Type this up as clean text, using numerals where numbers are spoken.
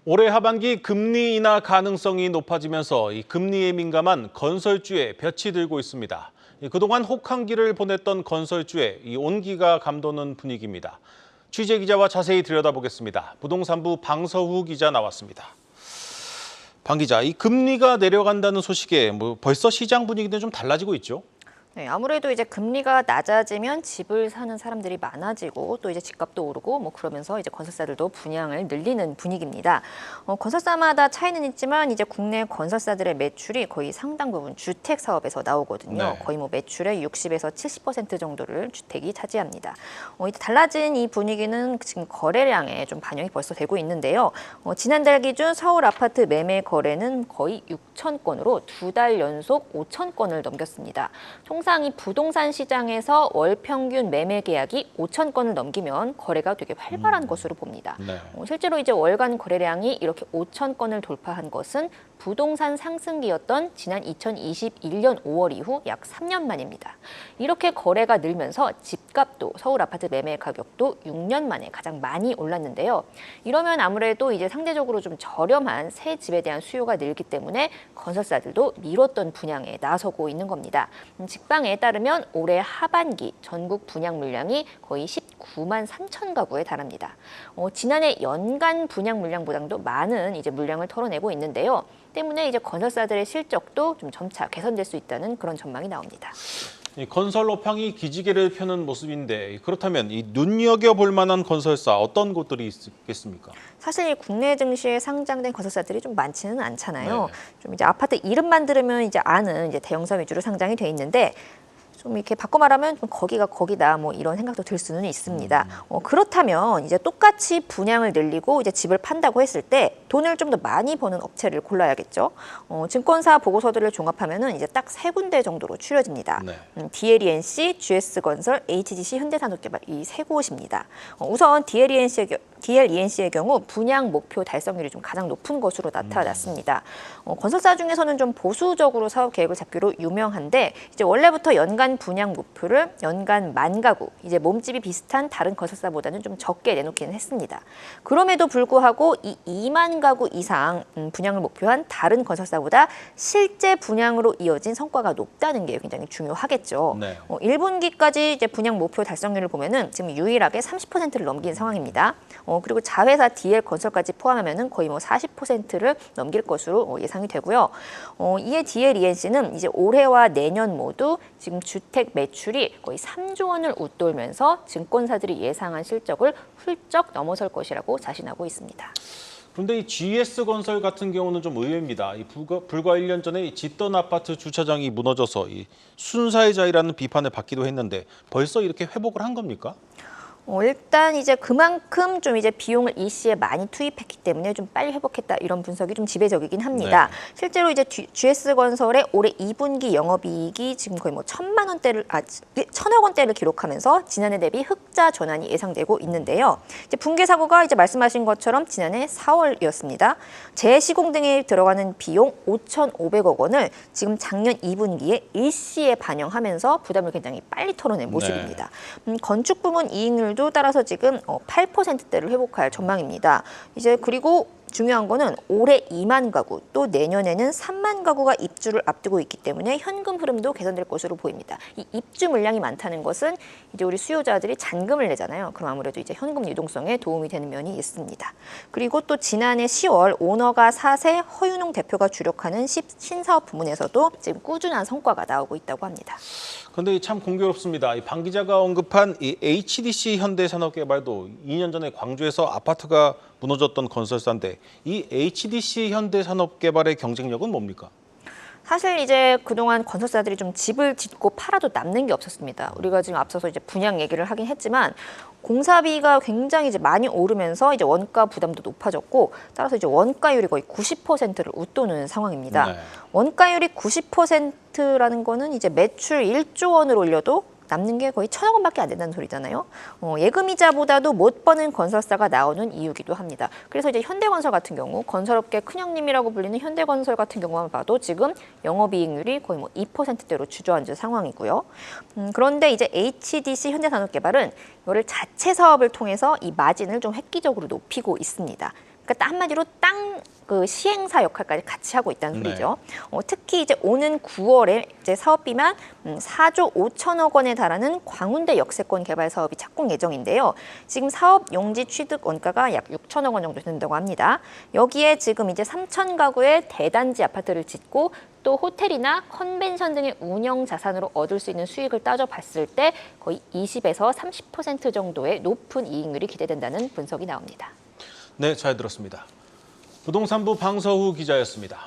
올해 하반기 금리 인하 가능성이 높아지면서 이 금리에 민감한 건설주에 볕이 들고 있습니다. 그동안 혹한기를 보냈던 건설주에 이 온기가 감도는 분위기입니다. 취재 기자와 자세히 들여다보겠습니다. 부동산부 방서후 기자 나왔습니다. 방 기자, 이 금리가 내려간다는 소식에 벌써 시장 분위기는 좀 달라지고 있죠? 네, 아무래도 이제 금리가 낮아지면 집을 사는 사람들이 많아지고 또 이제 집값도 오르고 그러면서 이제 건설사들도 분양을 늘리는 분위기입니다. 건설사마다 차이는 있지만 이제 국내 건설사들의 매출이 거의 상당 부분 주택 사업에서 나오거든요. 네. 거의 매출의 60에서 70% 정도를 주택이 차지합니다. 이제 달라진 이 분위기는 지금 거래량에 좀 반영이 벌써 되고 있는데요. 지난달 기준 서울 아파트 매매 거래는 거의 6천 건으로 2달 연속 5천 건을 넘겼습니다. 통상 이 부동산 시장에서 월 평균 매매 계약이 5천 건을 넘기면 거래가 되게 활발한 것으로 봅니다. 네. 실제로 이제 월간 거래량이 이렇게 5천 건을 돌파한 것은 부동산 상승기였던 지난 2021년 5월 이후 약 3년 만입니다. 이렇게 거래가 늘면서 집값도 서울 아파트 매매 가격도 6년 만에 가장 많이 올랐는데요. 이러면 아무래도 이제 상대적으로 좀 저렴한 새 집에 대한 수요가 늘기 때문에 건설사들도 미뤘던 분양에 나서고 있는 겁니다. 직방에 따르면 올해 하반기 전국 분양 물량이 거의 19만 3천 가구에 달합니다. 지난해 연간 분양 물량보다도 많은 이제 물량을 털어내고 있는데요. 때문에 이제 건설사들의 실적도 좀 점차 개선될 수 있다는 그런 전망이 나옵니다. 건설 업황이 기지개를 펴는 모습인데 그렇다면 이 눈여겨볼 만한 건설사 어떤 곳들이 있겠습니까? 사실 국내 증시에 상장된 건설사들이 좀 많지는 않잖아요. 네. 좀 이제 아파트 이름만 들으면 이제 아는 이제 대형사 위주로 상장이 돼 있는데 좀 이렇게 바꿔 말하면 좀 거기가 거기다 이런 생각도 들 수는 있습니다. 그렇다면 이제 똑같이 분양을 늘리고 이제 집을 판다고 했을 때 돈을 좀 더 많이 버는 업체를 골라야겠죠. 증권사 보고서들을 종합하면은 이제 딱 세 군데 정도로 추려집니다. 네. DLENC, GS건설, HDC 현대산업개발 이 세 곳입니다. 우선 DLENC의 경우 분양 목표 달성률이 좀 가장 높은 것으로 나타났습니다. 건설사 중에서는 좀 보수적으로 사업 계획을 잡기로 유명한데 이제 원래부터 연간 분양 목표를 연간 10,000 가구, 이제 몸집이 비슷한 다른 건설사보다는 좀 적게 내놓기는 했습니다. 그럼에도 불구하고 이 2만 가구 이상 분양을 목표한 다른 건설사보다 실제 분양으로 이어진 성과가 높다는 게 굉장히 중요하겠죠. 네. 1분기까지 이제 분양 목표 달성률을 보면은 지금 유일하게 30%를 넘긴 상황입니다. 그리고 자회사 DL건설까지 포함하면은 거의 40%를 넘길 것으로 예상이 되고요. 이에 DLENC는 이제 올해와 내년 모두 지금 주택 매출이 거의 3조 원을 웃돌면서 증권사들이 예상한 실적을 훌쩍 넘어설 것이라고 자신하고 있습니다. 그런데 이 GS건설 같은 경우는 좀 의외입니다. 불과 1년 전에 이 짓던 아파트 주차장이 무너져서 이 순사의 자이라는 비판을 받기도 했는데 벌써 이렇게 회복을 한 겁니까? 일단 이제 그만큼 좀 이제 비용을 일시에 많이 투입했기 때문에 좀 빨리 회복했다 이런 분석이 좀 지배적이긴 합니다. 네. 실제로 이제 GS건설의 올해 2분기 영업이익이 지금 거의 1,000억 원대를 기록하면서 지난해 대비 흑자 전환이 예상되고 있는데요. 이제 붕괴 사고가 이제 말씀하신 것처럼 지난해 4월이었습니다. 재시공 등에 들어가는 비용 5,500억 원을 지금 작년 2분기에 일시에 반영하면서 부담을 굉장히 빨리 털어낸 모습입니다. 건축 부문 이익률 도 따라서 지금 8%대를 회복할 전망입니다. 이제 그리고 중요한 거는 올해 2만 가구, 또 내년에는 3만 가구가 입주를 앞두고 있기 때문에 현금 흐름도 개선될 것으로 보입니다. 이 입주 물량이 많다는 것은 이제 우리 수요자들이 잔금을 내잖아요. 그럼 아무래도 이제 현금 유동성에 도움이 되는 면이 있습니다. 그리고 또 지난해 10월 오너가 4세 허윤웅 대표가 주력하는 신사업 부문에서도 지금 꾸준한 성과가 나오고 있다고 합니다. 그런데 참 공교롭습니다. 방 기자가 언급한 이 HDC 현대산업개발도 2년 전에 광주에서 아파트가 무너졌던 건설사인데 이 HDC 현대산업개발의 경쟁력은 뭡니까? 사실 이제 그동안 건설사들이 좀 집을 짓고 팔아도 남는 게 없었습니다. 우리가 지금 앞서서 이제 분양 얘기를 하긴 했지만 공사비가 굉장히 이제 많이 오르면서 이제 원가 부담도 높아졌고 따라서 이제 원가율이 거의 90%를 웃도는 상황입니다. 네. 원가율이 90%라는 거는 이제 매출 1조 원을 올려도 남는 게 거의 1,000억 원밖에 안 된다는 소리잖아요. 예금이자보다도 못 버는 건설사가 나오는 이유기도 합니다. 그래서 이제 현대건설 같은 경우 건설업계 큰형님이라고 불리는 현대건설 같은 경우만 봐도 지금 영업이익률이 거의 2%대로 주저앉은 상황이고요. 그런데 이제 HDC 현대산업개발은 이거를 자체 사업을 통해서 이 마진을 좀 획기적으로 높이고 있습니다. 그러니까 한마디로 땅 그 시행사 역할까지 같이 하고 있다는 네. 소리죠. 특히 이제 오는 9월에 이제 사업비만 4조 5천억 원에 달하는 광운대 역세권 개발 사업이 착공 예정인데요. 지금 사업 용지 취득 원가가 약 6천억 원 정도 된다고 합니다. 여기에 지금 이제 3천 가구의 대단지 아파트를 짓고 또 호텔이나 컨벤션 등의 운영 자산으로 얻을 수 있는 수익을 따져봤을 때 거의 20에서 30% 정도의 높은 이익률이 기대된다는 분석이 나옵니다. 네, 잘 들었습니다. 부동산부 방서후 기자였습니다.